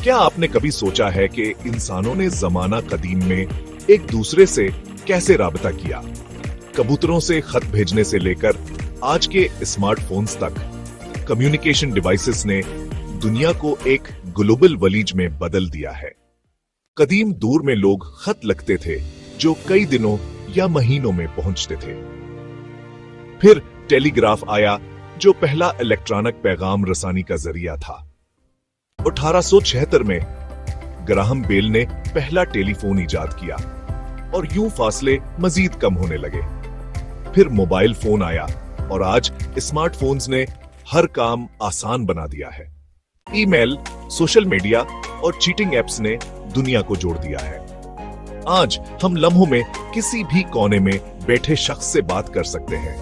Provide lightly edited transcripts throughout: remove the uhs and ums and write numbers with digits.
क्या आपने कभी सोचा है कि इंसानों ने जमाना कदीम में एक दूसरे से कैसे राबता किया? कबूतरों से खत भेजने से लेकर आज के स्मार्टफोन्स तक कम्युनिकेशन डिवाइसेस ने दुनिया को एक ग्लोबल विलेज में बदल दिया है। कदीम दौर में लोग खत लिखते थे जो कई दिनों या महीनों में पहुंचते थे। फिर टेलीग्राफ आया जो पहला इलेक्ट्रॉनिक पैगाम रसानी का जरिया था। 1876 में ग्राहम बेल ने पहला टेलीफोन इजाद किया और यूं फासले मजीद कम होने लगे। फिर मोबाइल फोन आया और आज स्मार्टफोन्स ने हर काम आसान बना दिया है। ईमेल, सोशल मीडिया और चीटिंग एप्स ने दुनिया को जोड़ दिया है। आज हम लम्हों में किसी भी कोने में बैठे शख्स से बात कर सकते हैं।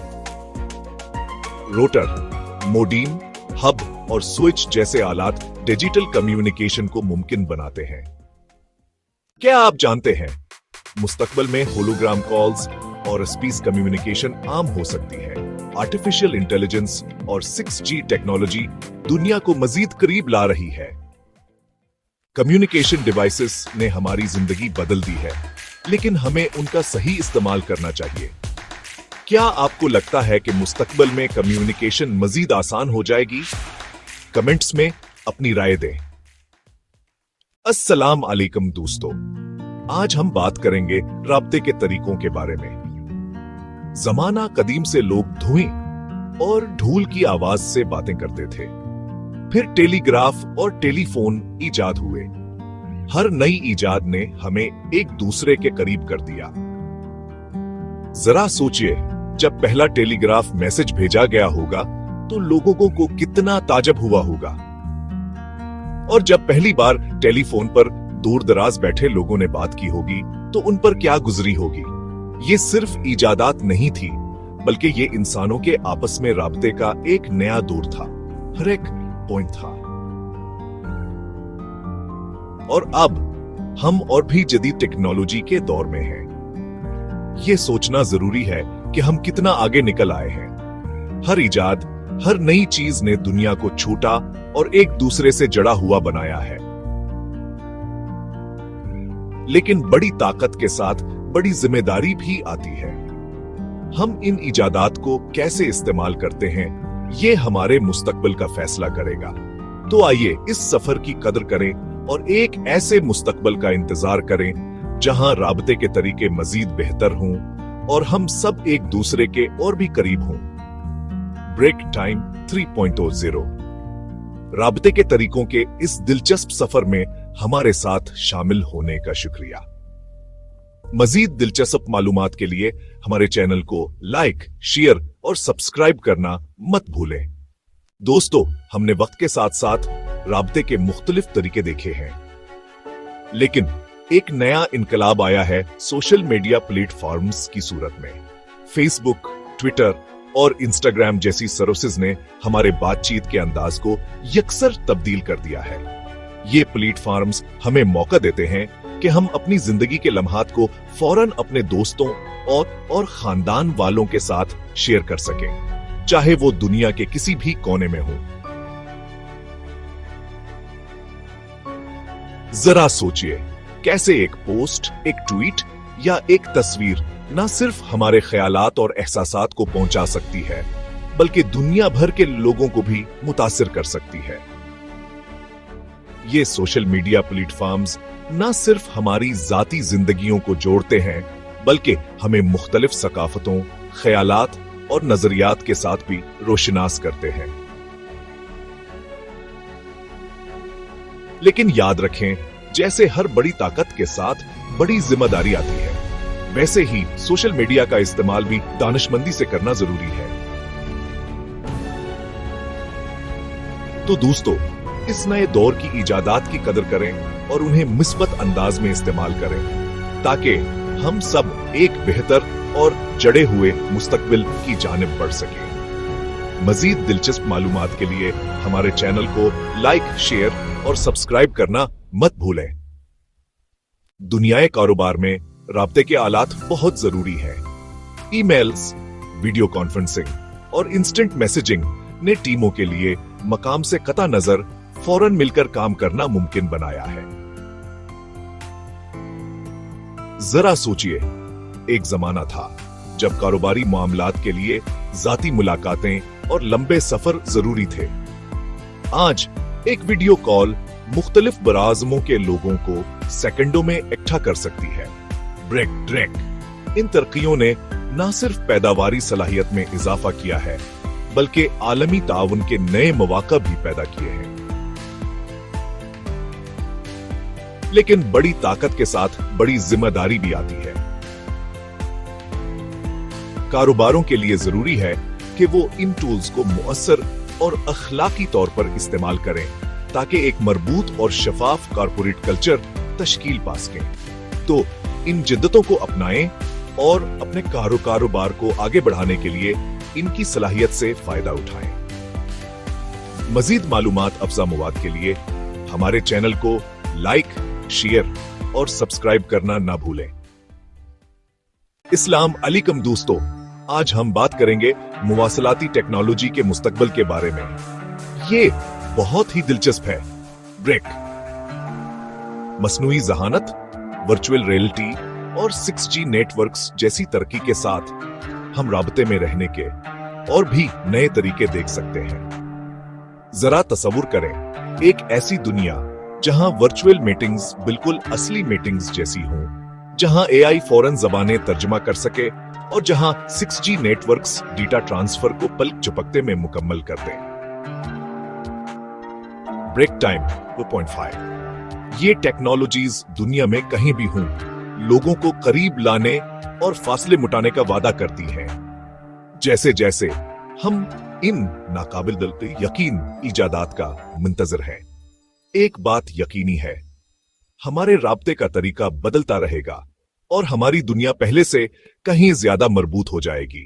रोटर, मोडीम, हब और स्विच जैसे आलात डिजिटल कम्युनिकेशन को मुमकिन बनाते हैं। क्या आप जानते हैं मुस्तकबिल में होलोग्राम कॉल्स और स्पीच कम्युनिकेशन आम हो सकती है। आर्टिफिशियल इंटेलिजेंस और 6G टेक्नोलॉजी दुनिया को मजीद करीब ला रही है। कम्युनिकेशन डिवाइसेस ने हमारी जिंदगी बदल दी है, लेकिन हमें उनका सही इस्तेमाल करना चाहिए। क्या आपको लगता है कि मुस्तकबिल में कम्युनिकेशन मजीद आसान हो जाएगी? कमेंट्स में अपनी राय दें। अस्सलाम अलैकुम दोस्तों, आज हम बात करेंगे राब्ते के तरीकों के बारे में। जमाना कदीम से लोग धुएं और ढोल की आवाज से बातें करते थे। फिर टेलीग्राफ और टेलीफोन इजाद हुए। हर नई इजाद ने हमें एक दूसरे के करीब कर दिया। जरा सोचिए, जब पहला टेलीग्राफ मैसेज भेजा गया होगा तो लोगों को कितना ताज्जुब हुआ होगा। और जब पहली बार टेलीफोन पर दूर दराज बैठे लोगों ने बात की होगी तो उन पर क्या गुजरी होगी। ये सिर्फ इजादात नहीं थी, बल्कि ये इंसानों के आपस में राब्ते का एक नया दौर था। हर एक पॉइंट था। और अब हम और भी जदीद टेक्नोलॉजी के दौर में हैं। ये सोचना जरूरी है कि हम कितना आगे निकल आए हैं। हर इजाद, हर नई चीज ने दुनिया को छोटा और एक दूसरे से जड़ा हुआ बनाया है। लेकिन बड़ी ताकत के साथ बड़ी जिम्मेदारी भी आती है। हम इन इजादात को कैसे इस्तेमाल करते हैं, ये हमारे मुस्तकबिल का फैसला करेगा। तो आइए इस सफर की कदर करें और एक ऐसे मुस्तकबिल का इंतजार करें जहां राबते के तरीके मजीद बेहतर हों और हम सब एक दूसरे के और भी करीब हों। ब्रेक टाइम 3.0 राबते के तरीकों के इस दिलचस्प सफर में हमारे साथ शामिल होने का शुक्रिया। मजीद दिलचस्प मालूमात के लिए हमारे चैनल को लाइक, शेयर और सब्सक्राइब करना मत भूलें। दोस्तों, हमने वक्त के साथ साथ राबते के मुख्तलिफ तरीके देखे हैं, लेकिन एक नया इनकलाब आया है सोशल मीडिया प्लेटफॉर्म्स की सूरत में। फेसबुक, ट्विटर और इंस्टाग्राम जैसी सर्विसेज ने हमारे बातचीत के अंदाज को यकसर तब्दील कर दिया है। ये प्लेटफॉर्म्स हमें मौका देते हैं कि हम अपनी जिंदगी के लम्हात को फौरन अपने दोस्तों और खानदान वालों के साथ शेयर कर सकें, चाहे वो दुनिया के किसी भी कोने में हो। जरा सोचिए, कैसे एक पोस्ट, एक ट्वीट या एक तस्वीर न सिर्फ हमारे ख्यालात और एहसासात को पहुंचा सकती है, बल्कि दुनिया भर के लोगों को भी मुतासिर कर सकती है। ये सोशल मीडिया प्लेटफॉर्म्स न सिर्फ हमारी जाती जिंदगियों को जोड़ते हैं, बल्कि हमें मुख्तलिफ सकाफतों, ख्यालात और नजरियात के साथ भी रोशनास करते हैं। लेकिन याद रखें, जैसे हर बड़ी ताकत के साथ बड़ी जिम्मेदारी आती है, वैसे ही सोशल मीडिया का इस्तेमाल भी दानिशमंदी से करना जरूरी है। तो दोस्तों, इस नए दौर की इजादात की कदर करें और उन्हें मुस्बत अंदाज में इस्तेमाल करें, ताकि हम सब एक बेहतर और जड़े हुए मुस्तकबिल की जानिब बढ़ सकें। मजीद दिलचस्प मालूमात के लिए हमारे चैनल को लाइक, शेयर और सब्सक्राइब करना मत भूलें। दुनियाए कारोबार में राब्ते के आलात बहुत जरूरी है। ईमेल्स, वीडियो कॉन्फ्रेंसिंग और इंस्टेंट मैसेजिंग ने टीमों के लिए मकाम से कता नजर फौरन मिलकर काम करना मुमकिन बनाया है। जरा सोचिए, एक जमाना था जब कारोबारी मामलात के लिए जाती मुलाकातें और लंबे सफर जरूरी थे। आज एक वीडियो कॉल मुख्तलिफ बराज़मों के लोगों को सेकंडों में इकट्ठा कर सकती है। ब्रेक इन तरक्कियों ने न सिर्फ पैदावारी सलाहियत में इजाफा किया है, बल्कि आलमी ताउन के नए मौका भी पैदा किए हैं। लेकिन बड़ी ताकत के साथ बड़ी जिम्मेदारी भी आती है। कारोबारों के लिए जरूरी है कि वो इन टूल्स को मुअस्सर और अखलाकी तौर पर इस्तेमाल करें, ताकि एक मरबूत और शफाफ कारपोरेट कल्चर तश्कील पा सकें। तो इन जिद्दतों को अपनाएं और अपने कारोबार को आगे बढ़ाने के लिए इनकी सलाहियत से फायदा उठाएं। मजीद मालूमात अफजा मवाद के लिए हमारे चैनल को लाइक, शेयर और सब्सक्राइब करना ना भूलें। अस्सलाम अलैकुम दोस्तों, आज हम बात करेंगे मुवासलाती टेक्नोलॉजी के मुस्तकबिल के बारे में। ये बहुत ही दिलचस्प है। ब्रेक मसनूई ज़हानत, वर्चुअल रियलिटी और 6G नेटवर्क्स जैसी तरक्की के साथ हम राबते में रहने के और भी नए तरीके देख सकते हैं। जरा तसव्वुर करें, एक ऐसी दुनिया जहां वर्चुअल मीटिंग्स बिल्कुल असली मीटिंग्स जैसी हों, जहां AI फौरन ज़बानें तर्जुमा कर सके और जहां 6G नेटवर्क्स डेटा ट्रांसफर को पलक झपकते में मुकम्मल कर दें। ब्रेक टाइम 2.5 ये टेक्नोलॉजीज दुनिया में कहीं भी हों, लोगों को करीब लाने और फासले मिटाने का वादा करती हैं। जैसे जैसे हम इन नाकाबिल यकीन इजादात का मुंतजर हैं, एक बात यकीनी है, हमारे राब्ते का तरीका बदलता रहेगा और हमारी दुनिया पहले से कहीं ज्यादा मजबूत हो जाएगी।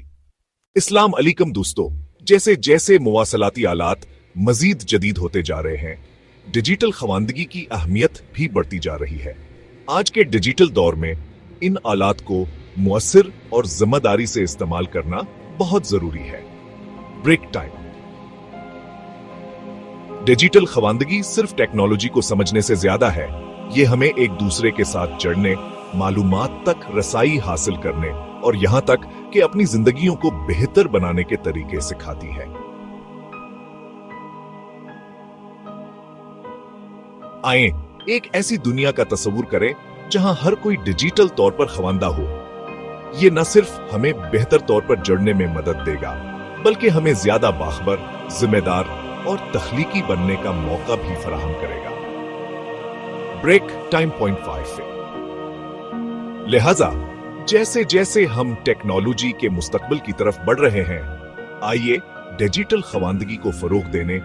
अस्सलाम अलैकुम दोस्तों, जैसे जैसे मुवासलाती आलात मजीद जदीद होते जा रहे हैं, डिजिटल खवांदगी की अहमियत भी बढ़ती जा रही है। आज के डिजिटल दौर में इन आलात को मुअस्सर और जिम्मेदारी से इस्तेमाल करना बहुत जरूरी है। ब्रेक टाइम डिजिटल खवांदगी सिर्फ टेक्नोलॉजी को समझने से ज्यादा है। ये हमें एक दूसरे के साथ जुड़ने, मालूमात तक रसाई हासिल करने और यहां तक कि अपनी जिंदगियों को बेहतर बनाने के तरीके सिखाती है। आए एक ऐसी दुनिया का तस्वुर करें जहां हर कोई डिजिटल तौर पर खवांदा हो। ये न सिर्फ हमें बेहतर तौर पर जुड़ने में मदद देगा, बल्कि हमें ज्यादा बाखबर, जिम्मेदार और तख्लीकी बनने का मौका भी फराहम करेगा। ब्रेक टाइम 5 लिहाजा जैसे जैसे हम टेक्नोलॉजी के मुस्तकबिल की तरफ बढ़ रहे हैं, आइए डिजिटल खवांदगी को फरोग देने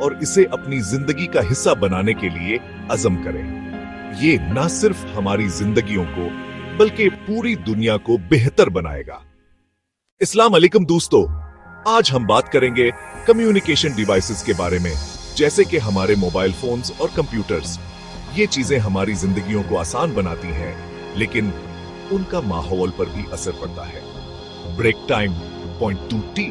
और इसे अपनी जिंदगी का हिस्सा बनाने के लिए अज़म करें। ये न सिर्फ हमारी जिंदगियों को बल्कि पूरी दुनिया को बेहतर बनाएगा। अस्सलाम अलैकुम दोस्तों, आज हम बात करेंगे कम्युनिकेशन डिवाइसेस के बारे में, जैसे कि हमारे मोबाइल फोन्स और कंप्यूटर्स। ये चीजें हमारी जिंदगियों को आसान बनाती हैं, लेकिन उनका माहौल पर भी असर पड़ता है। ब्रेक टाइम 2T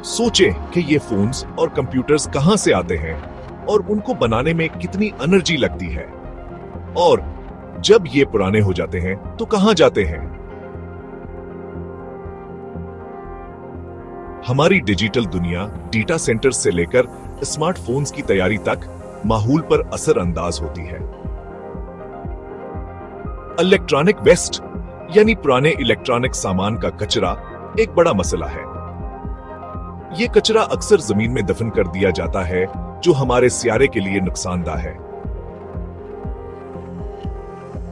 सोचें कि ये फोन्स और कंप्यूटर्स कहां से आते हैं और उनको बनाने में कितनी एनर्जी लगती है, और जब ये पुराने हो जाते हैं तो कहां जाते हैं। हमारी डिजिटल दुनिया डेटा सेंटर्स से लेकर स्मार्टफोन्स की तैयारी तक माहौल पर असर अंदाज होती है। इलेक्ट्रॉनिक वेस्ट यानी पुराने इलेक्ट्रॉनिक सामान का कचरा एक बड़ा मसला है। ये कचरा अक्सर जमीन में दफन कर दिया जाता है, जो हमारे सियारे के लिए नुकसानदायक है।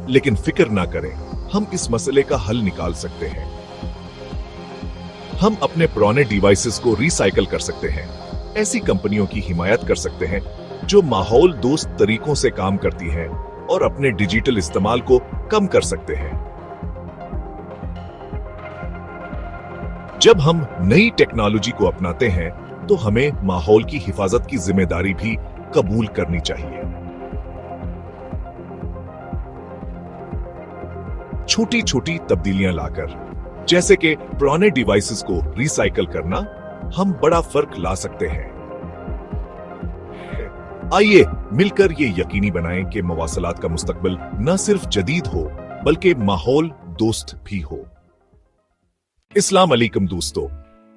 लेकिन फिक्र ना करें, हम इस मसले का हल निकाल सकते हैं। हम अपने पुराने डिवाइसेस को रिसाइकल कर सकते हैं। ऐसी कंपनियों की हिमायत कर सकते हैं जो माहौल दोस्त तरीकों से काम करती हैं और अपने डिजिटल इस्तेमाल को कम कर सकते हैं। जब हम नई टेक्नोलॉजी को अपनाते हैं तो हमें माहौल की हिफाजत की जिम्मेदारी भी कबूल करनी चाहिए। छोटी छोटी तब्दीलियां लाकर, जैसे कि पुराने डिवाइसेस को रिसाइकल करना, हम बड़ा फर्क ला सकते हैं। आइए मिलकर ये यकीनी बनाएं कि मवासलात का मुस्तकबिल न सिर्फ जदीद हो बल्कि माहौल दोस्त भी हो। अस्सलाम अलैकुम दोस्तों,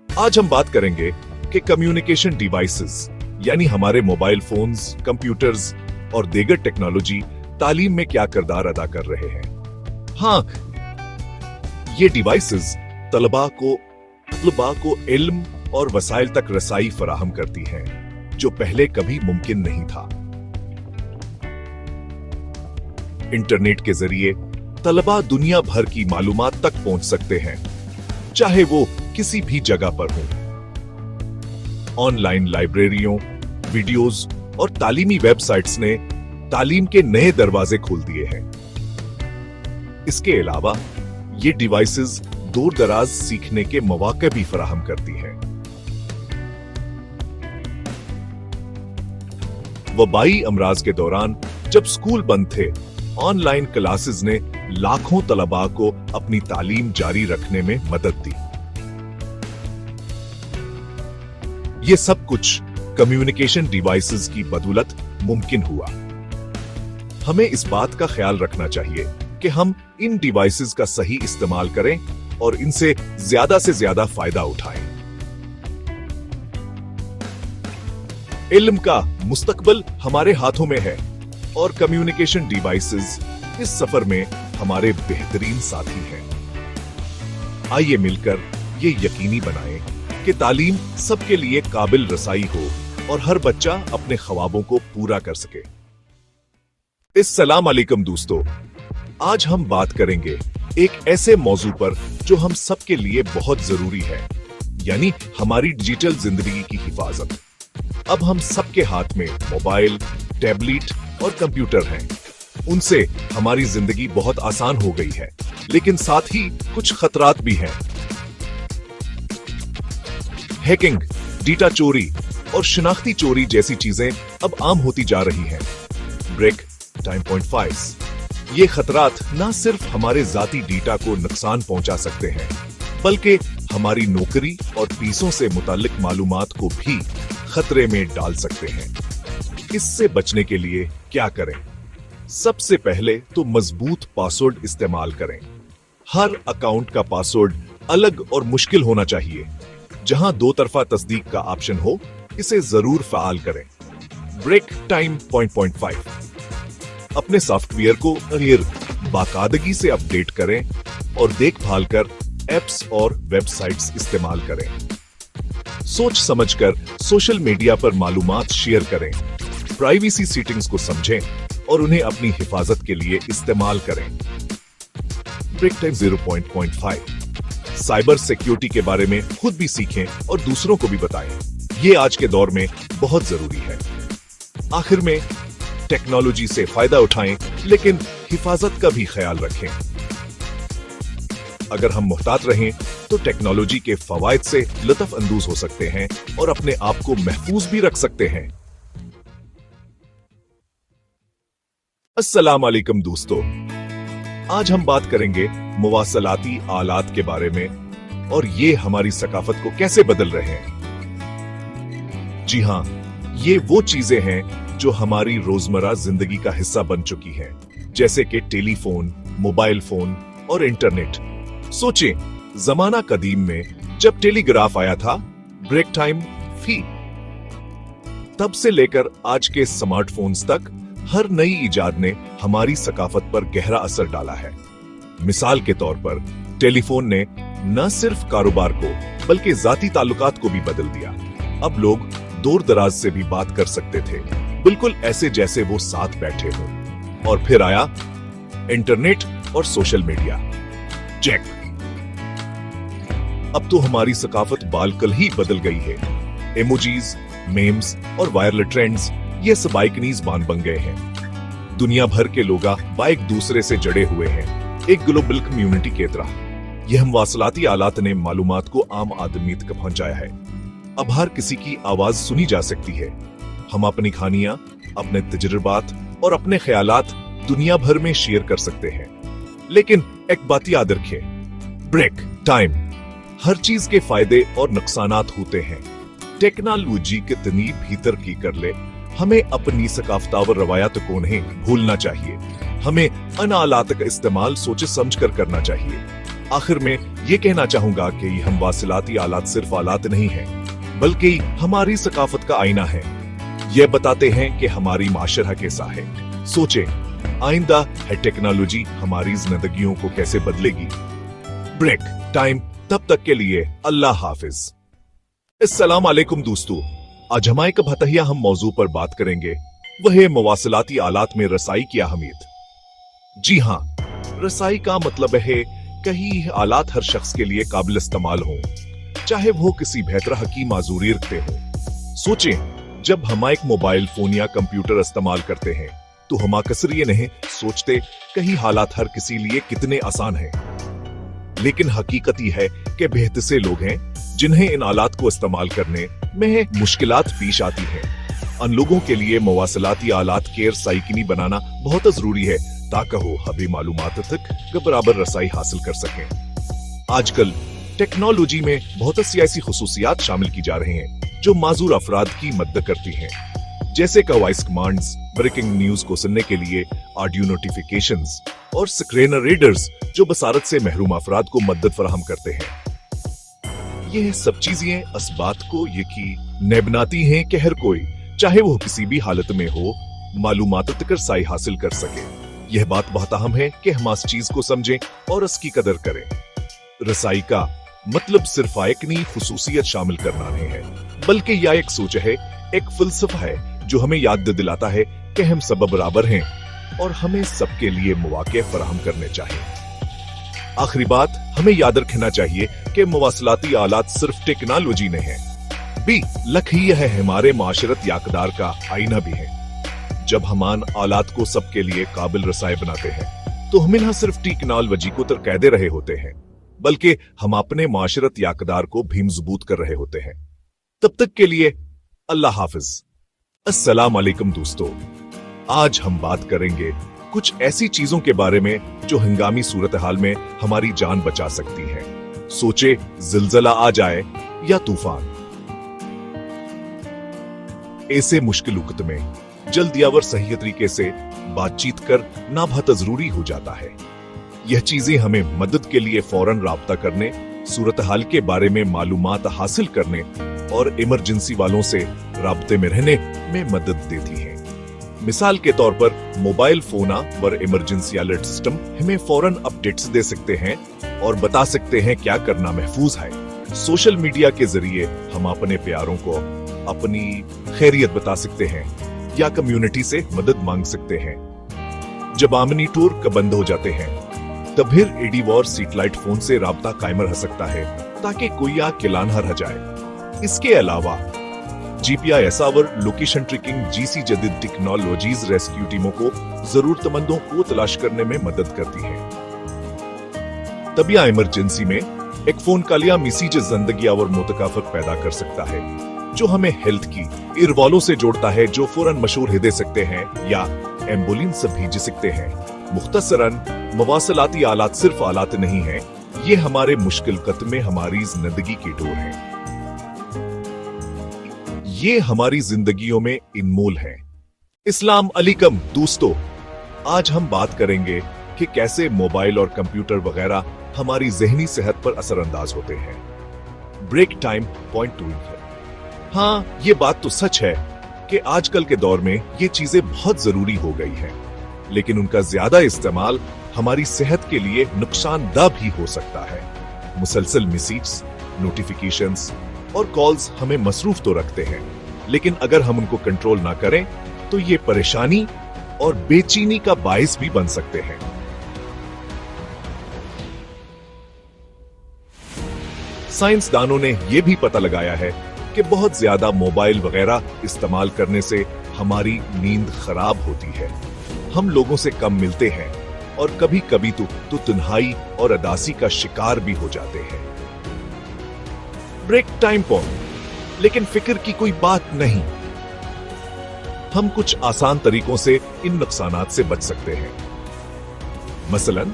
आज हम बात करेंगे कि कम्युनिकेशन डिवाइसेस यानी हमारे मोबाइल फोन्स, कंप्यूटर्स और दीगर टेक्नोलॉजी तालीम में क्या किरदार अदा कर रहे हैं। हाँ, ये डिवाइसेस तलबा को इल्म और वसाइल तक रसाई फराहम करती हैं, जो पहले कभी मुमकिन नहीं था। इंटरनेट के जरिए तलबा दुनिया भर की मालूमात तक पहुंच सकते हैं, चाहे वो किसी भी जगह पर हो। ऑनलाइन लाइब्रेरियों, वीडियोस और तालीमी वेबसाइट्स ने तालीम के नए दरवाजे खोल दिए हैं। इसके अलावा ये डिवाइसेस दूर दराज सीखने के मौके भी फराहम करती हैं। वबाई अमराज के दौरान जब स्कूल बंद थे, ऑनलाइन क्लासेस ने लाखों तलबा को अपनी तालीम जारी रखने में मदद दी। ये सब कुछ कम्युनिकेशन डिवाइसेस की बदौलत मुमकिन हुआ। हमें इस बात का ख्याल रखना चाहिए कि हम इन डिवाइसेस का सही इस्तेमाल करें और इनसे से ज्यादा फायदा उठाएं। इल्म का मुस्तकबिल हमारे हाथों में है और कम्युनिकेशन डिवाइसेस इस सफर में हमारे बेहतरीन साथी हैं। आइए मिलकर ये यकीनी बनाएं कि तालीम सबके लिए काबिल रसाई हो और हर बच्चा अपने ख्वाबों को पूरा कर सके। अस्सलाम अलैकुम दोस्तों, आज हम बात करेंगे एक ऐसे मौजू पर जो हम सबके लिए बहुत जरूरी है, यानी हमारी डिजिटल जिंदगी की हिफाजत। अब हम सबके हाथ में मोबाइल, टैबलेट और कंप्यूटर हैं। उनसे हमारी जिंदगी बहुत आसान हो गई है, लेकिन साथ ही कुछ खतरात भी हैं। हैकिंग, डेटा चोरी और शिनाख्ती चोरी जैसी चीजें अब आम होती जा रही हैं। ब्रेक टाइम पॉइंट 5 ये खतरात न सिर्फ हमारे जाती डेटा को नुकसान पहुंचा सकते हैं, बल्कि हमारी नौकरी और फीसों से मुताल्लिक मालूमात को भी खतरे में डाल सकते हैं। इससे बचने के लिए क्या करें? सबसे पहले तो मजबूत पासवर्ड इस्तेमाल करें। हर अकाउंट का पासवर्ड अलग और मुश्किल होना चाहिए। जहां दो तरफा तस्दीक का ऑप्शन हो, इसे जरूर फ़ाल करें। ब्रेक टाइम पॉइंट 5 अपने सॉफ्टवेयर को बाकायदगी से अपडेट करें और देखभाल कर एप्स और वेबसाइट्स इस्तेमाल करें। सोच समझकर सोशल मीडिया पर मालूमात शेयर करें। प्राइवेसी सेटिंग्स को समझें और उन्हें अपनी हिफाजत के लिए इस्तेमाल करें। ब्रेक टाइम 0.5 साइबर सिक्योरिटी के बारे में खुद भी सीखें और दूसरों को भी बताएं। ये आज के दौर में बहुत जरूरी है। आखिर में टेक्नोलॉजी से फायदा उठाएं, लेकिन हिफाजत का भी ख्याल रखें। अगर हम मुहतात रहें तो टेक्नोलॉजी के फवायद से लुत्फ अंदोज हो सकते हैं और अपने आप को महफूज भी रख सकते हैं। अस्सलाम अलैकुम दोस्तों, आज हम बात करेंगे मुवासलाती आलात के बारे में और ये हमारी सकाफत को कैसे बदल रहे हैं। जी हां, ये वो चीजें हैं जो हमारी रोजमर्रा जिंदगी का हिस्सा बन चुकी हैं, जैसे कि टेलीफोन, मोबाइल फोन और इंटरनेट। सोचें, जमाना कदीम में जब टेलीग्राफ आया था, ब्रेक टाइम फी, तब से लेकर आज के स्मार्टफोन्स तक हर नई इजाद ने हमारी सकाफत पर गहरा असर डाला है। मिसाल के तौर पर टेलीफोन ने न सिर्फ कारोबार को बल्कि जाती ताल्लुकात को भी बदल दिया। अब लोग दूर दराज से भी बात कर सकते थे, बिल्कुल ऐसे जैसे वो साथ बैठे हों। और फिर आया इंटरनेट और सोशल मीडिया। चेक, अब तो हमारी सकाफत बालकल ही बदल गई है। इमोजीज, मेम्स और वायरल ट्रेंड्स ये सब आइकनीज बन गए हैं। दुनिया भर के लोग एक दूसरे से जड़े हुए हैं, एक ग्लोबल कम्युनिटी की तरह। यह मवासलाती आलात ने मालूमात को आम आदमी तक पहुंचाया है। अब हर किसी की आवाज सुनी जा सकती है। हम अपनी कहानियां, अपने तजुर्बात और अपने ख्यालात दुनिया भर में शेयर कर सकते हैं। लेकिन एक बात याद रखें, ब्रेक टाइम, हर चीज के फायदे और नुकसानात होते हैं। टेक्नोलॉजी कितनी भीतर की कर ले, हमें अपनी सकाफतावर रवायात को नहीं भूलना चाहिए। हमें अन आलात का इस्तेमाल सोचे समझ कर करना चाहिए। आखिर में ये कहना चाहूंगा कि हम वासिलाती आलात सिर्फ आलात नहीं हैं, बल्कि हमारी सकाफत का आईना है। ये बताते हैं कि हमारी माशरा कैसा है। सोचें, आइंदा है टेक्नोलॉजी हमारी जिंदगियों को कैसे बदलेगी। ब्रेक टाइम, तब तक के लिए अल्लाह हाफिज। अस्सलाम वालेकुम दोस्तों, आज हम एक भतहिया हम मौजू पर बात करेंगे, वह है मवासिलाती आलात में रसाई की अहमियत। जी हाँ, रसाई का मतलब है कहीं आलात हर शख्स के लिए काबिल इस्तेमाल हो, चाहे वो किसी बेहतर की माजूरी रखते हो। सोचें, जब हम एक मोबाइल फोन या कंप्यूटर इस्तेमाल करते हैं तो हम अक्सर ये नहीं सोचते कहीं हालात हर किसी लिए कितने आसान हैं। लेकिन हकीकत यह है कि बेहद से लोग हैं जिन्हें इन आलात को इस्तेमाल करने में मुश्किलात पेश आती हैं। उन लोगों के लिए मवासिलाती आलात के रसाई बनाना बहुत जरूरी है ताकि वो हबी मालूमात तक बराबर रसाई हासिल कर सकें। आजकल टेक्नोलॉजी में बहुत सी ऐसी खुसूसियात शामिल की जा रही हैं जो माजूर अफराद की मदद करती हैं, जैसे कि वॉइस कमांड्स, ब्रेकिंग न्यूज को सुनने के लिए ऑडियो नोटिफिकेशंस और स्क्रीन रीडर्स जो बसारत से महरूम अफराद को मदद फराहम करते हैं। यह सब चीजें इस बात को यकीन बनाती हैं कि हर कोई, चाहे वो किसी भी हालत में हो, मालूमात तक रसाई हासिल कर सके। यह बात बहुत अहम है कि हम इस चीज को समझें और इसकी कदर करें। रसाई का मतलब सिर्फ एक नई खुसूसियत शामिल करना नहीं है, बल्कि यह एक सोच है, एक फलसफा है जो हमें याद दिलाता है कि हम सब बराबर हैं और हमें सबके लिए मौके फराहम करने चाहिए। आखिरी बात, हमें याद रखना चाहिए कि मवासिलाती आलात सिर्फ टेक्नोलॉजी नहीं है, बल्कि यह हमारे माशरत याकदार का आईना भी है। जब हम आलात को सबके लिए काबिल रसाई बनाते हैं तो हम न सिर्फ टेक्नोलॉजी को तरक्की दे रहे होते हैं, बल्कि हम अपने माशरत याकदार को भी मजबूत कर रहे होते हैं। तब तक के लिए अल्लाह हाफिज। अस्सलाम वालेकुम दोस्तों, आज हम बात करेंगे कुछ ऐसी चीजों के बारे में जो हंगामी सूरत हाल में हमारी जान बचा सकती हैं। सोचे जिलजिला आ जाए या तूफान, ऐसे मुश्किल वक्त में जल्दी और सही तरीके से बातचीत कर ना बहुत जरूरी हो जाता है। यह चीजें हमें मदद के लिए फौरन राब्ता करने, सूरत हाल के बारे में मालूमात हासिल करने और इमरजेंसी वालों से राब्ते में रहने में मदद देती हैं। मिसाल के तौर पर मोबाइल फोन और इमरजेंसी अलर्ट सिस्टम हमें फौरन अपडेट्स दे सकते हैं और बता सकते हैं क्या करना महफूज है। सोशल मीडिया के जरिए हम अपने प्यारों को अपनी खैरियत बता सकते हैं या कम्युनिटी से मदद मांग सकते हैं। जब आमनी टूर का बंद हो जाते हैं तब फिर एडीवॉर सैटेलाइट फोन से राब्ता कायम रह सकता है ताकि कोई आग किलान रह जाए। इसके अलावा जीपीआईएस और लोकेशन ट्रैकिंग जैसी जदीद टेक्नोलॉजीज रेस्क्यू टीमों को जरूरतमंदों को तलाश करने में मदद करती हैं। तब या इमरजेंसी में एक फोन कॉल या मैसेज जिंदगी और मौत का फर्क पैदा कर सकता है, जो हमें हेल्थ की इरवालों से जोड़ता है, जो फौरन मशहूर दे सकते हैं या एम्बुलेंस भेज सकते हैं। मुख्तसरन, मवासिलाती आलात सिर्फ आलात नहीं है, ये हमारे मुश्किल वक्त में हमारी जिंदगी की डोर है। ये हमारी जिंदगियों में इनमोल है। इस्लाम अलैकुम दोस्तों, आज हम बात करेंगे कि कैसे मोबाइल और कंप्यूटर वगैरह हमारी जहनी सेहत पर असरअंदाज होते हैं। Break time point two. हाँ, ये बात तो सच है कि आजकल के दौर में ये चीजें बहुत जरूरी हो गई हैं, लेकिन उनका ज्यादा इस्तेमाल हमारी सेहत के लिए नुकसानदा भी हो सकता है। मुसलसल मैसेज, नोटिफिकेशंस और कॉल्स हमें मसरूफ तो रखते हैं, लेकिन अगर हम उनको कंट्रोल ना करें तो ये परेशानी और बेचैनी का बायस भी बन सकते हैं। साइंसदानों ने यह भी पता लगाया है कि बहुत ज्यादा मोबाइल वगैरह इस्तेमाल करने से हमारी नींद खराब होती है, हम लोगों से कम मिलते हैं और कभी कभी तो तन्हाई और उदासी का शिकार भी हो जाते हैं। Break time point. लेकिन फिक्र की कोई बात नहीं, हम कुछ आसान तरीकों से इन नुकसानात से बच सकते हैं। मसलन,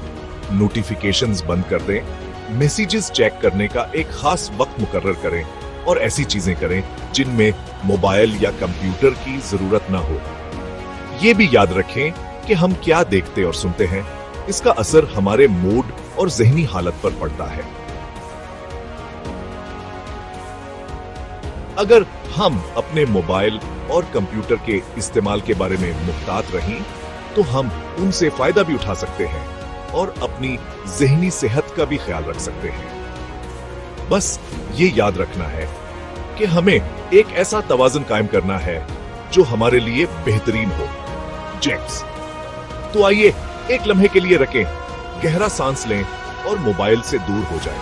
नोटिफिकेशंस बंद कर दें, मैसेजेस चेक करने का एक खास वक्त मुकर्रर करें और ऐसी चीजें करें जिनमें मोबाइल या कंप्यूटर की जरूरत ना हो। ये भी याद रखें कि हम क्या देखते और सुनते हैं, इसका असर हमारे मूड और ज़हनी हालत पर पड़ता है। अगर हम अपने मोबाइल और कंप्यूटर के इस्तेमाल के बारे में मुहतात रहें, तो हम उनसे फायदा भी उठा सकते हैं और अपनी ज़हनी सेहत का भी ख्याल रख सकते हैं। बस ये याद रखना है कि हमें एक ऐसा तवाज़ुन कायम करना है जो हमारे लिए बेहतरीन हो। जेम्स, तो आइए एक लम्हे के लिए रखें, गहरा सांस लें और मोबाइल से दूर हो जाएं।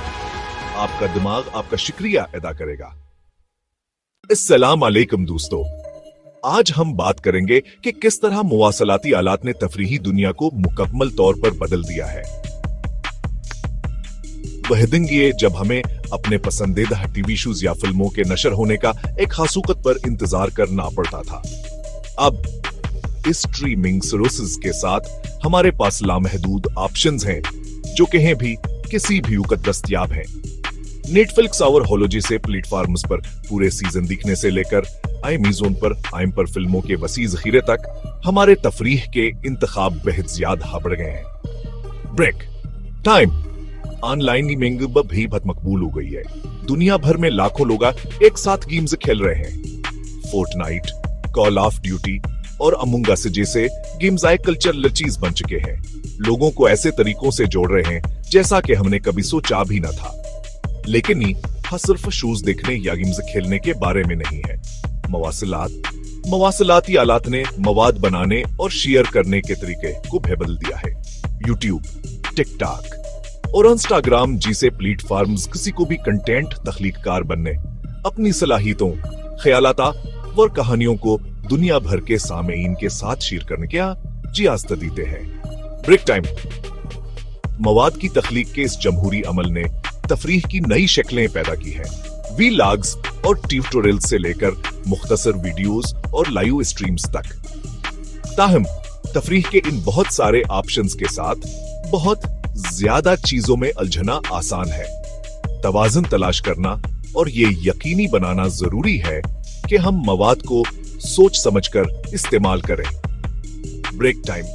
आपका दिमाग आपका शुक्रिया अदा करेगा। अस्सलाम वालेकुम दोस्तों, आज हम बात करेंगे कि किस तरह मुवासलाती आलात ने तफरीही दुनिया को मुकम्मल तौर पर बदल दिया है। वह दिन ये जब हमें अपने पसंदीदा टीवी शोज या फिल्मों के नशर होने का एक खास वक्त पर इंतजार करना पड़ता था। अब इस स्ट्रीमिंग सर्विसेज के साथ हमारे पास लामहदूद ऑप्शंस हैं जो कहीं भी किसी भी वक्त दस्तयाब हैं। नेटफ्लिक्स और होलो जैसे प्लेटफॉर्म्स पर पूरे सीजन दिखने से लेकर अमेज़न पर आइम पर फिल्मों के वसी ज़ख़ीरे तक हमारे तफरीह के इंतखाब बेहद ज्यादा बढ़ गए हैं। ब्रेक टाइम ऑनलाइन गेमिंग भी बहुत मकबूल हो गई है। दुनिया भर में लाखों लोग एक साथ गेम्स खेल रहे हैं। फोर्टनाइट, कॉल ऑफ ड्यूटी और अमंग अस जैसे गेम्स आए कल्चरल चीज बन चुके हैं। लोगों को ऐसे तरीकों से जोड़ रहे हैं जैसा कि हमने कभी सोचा भी न था। लेकिन ये सिर्फ शोज देखने या गेम्स खेलने के बारे में नहीं है। मवासलाती आलात ने मवाद बनाने और शेयर करने के तरीके को भी बदल दिया है। यूट्यूब, टिकटॉक और इंस्टाग्राम जैसे प्लेटफॉर्म्स किसी को भी कंटेंट तख्लीककार बनने, अपनी सलाहियतों, ख्यालात और कहानियों को दुनिया भर के सामीन के साथ शेयर करने की इजाजत देते हैं। ब्रेक टाइम मवाद की तख्लीक के इस जमहूरी अमल ने तफरीह की नई शक्लें पैदा की हैं। वीलॉग्स और ट्यूटोरियल्स से लेकर मुख्तसर वीडियोस और लाइव स्ट्रीम्स तक। ताहम तफरीह के इन बहुत सारे ऑप्शंस के साथ बहुत ज्यादा चीजों में उलझना आसान है। तवाज़ुन तलाश करना और ये यकीनी बनाना जरूरी है कि हम मवाद को सोच समझकर इस्तेमाल करें। ब्रेक टाइम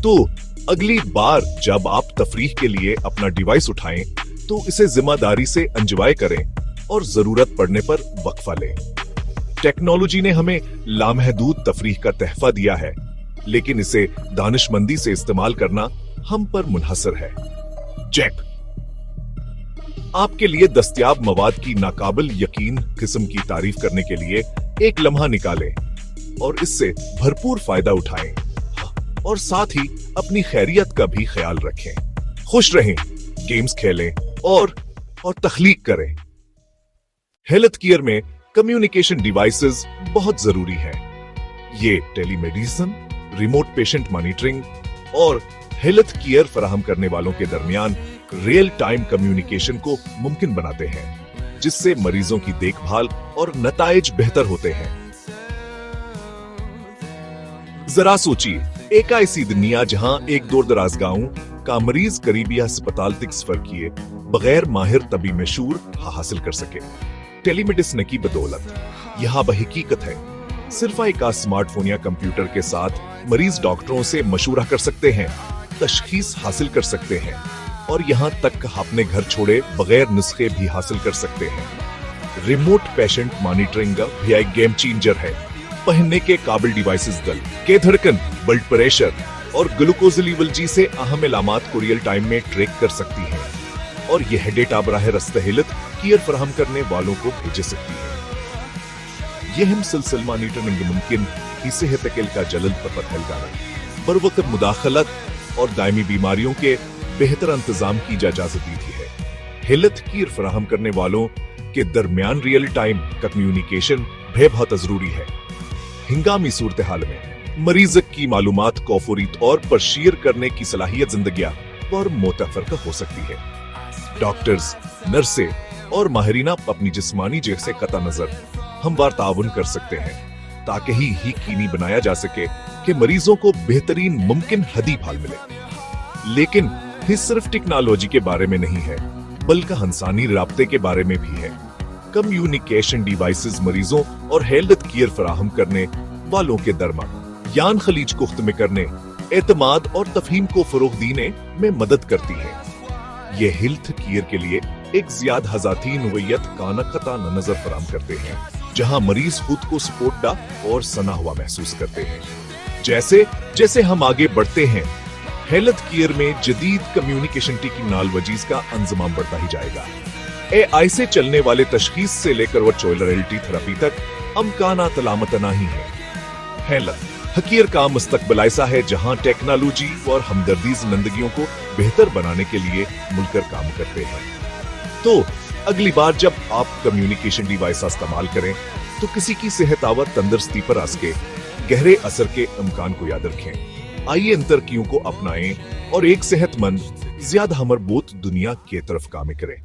तो अगली बार जब आप तफरीह के लिए अपना डिवाइस उठाएं तो इसे जिम्मेदारी से एंजॉय करें और जरूरत पड़ने पर वक्फा लें। टेक्नोलॉजी ने हमें लामहदूद तफरीह का तहफा दिया है, लेकिन इसे दानिशमंदी से इस्तेमाल करना हम पर मुनहसर है। चेक आपके लिए दस्तयाब मवाद की नाकाबिल यकीन किस्म की तारीफ करने के लिए एक लम्हा निकालें और इससे भरपूर फायदा उठाएं और साथ ही अपनी खैरियत का भी ख्याल रखें। खुश रहें, गेम्स खेलें और तख्लीक करें। हेल्थ केयर में कम्युनिकेशन डिवाइसेस बहुत जरूरी है। ये टेलीमेडिसिन, रिमोट पेशेंट मॉनिटरिंग और हेल्थ केयर फराहम करने वालों के दरमियान रियल टाइम कम्युनिकेशन को मुमकिन बनाते हैं, जिससे मरीजों की देखभाल और नताइज बेहतर होते हैं। जरा सोचिए, एक ऐसी दुनिया जहां एक दूर दराज गांव का मरीज करीबी अस्पताल तक सफर किए बगैर माहिर तबी मशहूर हासिल कर सके। टेलीमेडिसिन की बदौलत यह बहकीकत है, सिर्फ एक स्मार्टफोन या कंप्यूटर के साथ मरीज डॉक्टरों से मशूरा कर सकते हैं, तशखीस हासिल कर सकते हैं और यहाँ तक अपने घर छोड़े बगैर नुस्खे भी हासिल कर सकते हैं। रिमोट पेशेंट मॉनिटरिंग भी एक गेम चेंजर है। पहनने के काबिल डिवाइसेस दल के धड़कन, ब्लड प्रेशर और ग्लूकोज लेवल जैसे अहम इलामात को रियल टाइम में ट्रैक कर सकती है और यह डेटा बराह रास्त हेल्थ केयर फराहम करने वालों को भेज सकती है। यह मुसलसल मॉनिटरिंग मुमकिन ही सेहत का जल्द पर पता बर वक्त मुदाखलत और दायमी बीमारियों के बेहतर इंतजाम की इजाजत दी है। हेल्थ केयर फराहम करने वालों के दरमियान रियल टाइम कम्युनिकेशन भी बहुत जरूरी है। हिंगामी सूरत हाल में मरीज की मालूमात को फौरी तौर पर शेयर करने की सलाहियत जिंदगियां पर मुतफरक हो सकती है। डॉक्टर्स, नर्से और माहिरीना अपनी जिस्मानी जैसे कता नजर हमवार ताउन कर सकते हैं ताकि ही यकीनी बनाया जा सके कि मरीजों को बेहतरीन मुमकिन हदी भाल मिले। लेकिन ये सिर्फ टेक्नोलॉजी के बारे में नहीं है, बल्कि इंसानी राब्ते के बारे में भी है। कम्युनिकेशन डिवाइसेस मरीजों और हेल्थ केयर फराहम करने वालों के दरमियान खलीज को खत्म करने, एतमाद और तफहीम को फरोग देने में मदद करती है। ये हेल्थ केयर के लिए एक ज्यादा हजाती नोयत का नकता नजर फराहम करते हैं, जहां मरीज खुद को सपोर्टा और सना हुआ महसूस करते हैं। जैसे जैसे हम आगे बढ़ते हैं, हेल्थ केयर में जदीद कम्युनिकेशन टेक्नोलॉजीज का अंजमाम बढ़ता ही जाएगा। AI से चलने वाले तशखीस से लेकर वर्चुअल रियलिटी थेरेपी तक अमकाना तलामतना ही है। हेल्थ केयर का मुस्तकबिल ऐसा है जहां टेक्नोलॉजी और हमदर्दी जिंदगियों को बेहतर बनाने के लिए मिलकर काम करते हैं। तो अगली बार जब आप कम्युनिकेशन डिवाइस का इस्तेमाल करें तो किसी की सेहत और तंदुरुस्ती पर इसके गहरे असर के इम्कान को याद रखें। आइए इन तरक्कियों को अपनाएं और एक सेहतमंद, ज्यादा मजबूत दुनिया की तरफ काम करें।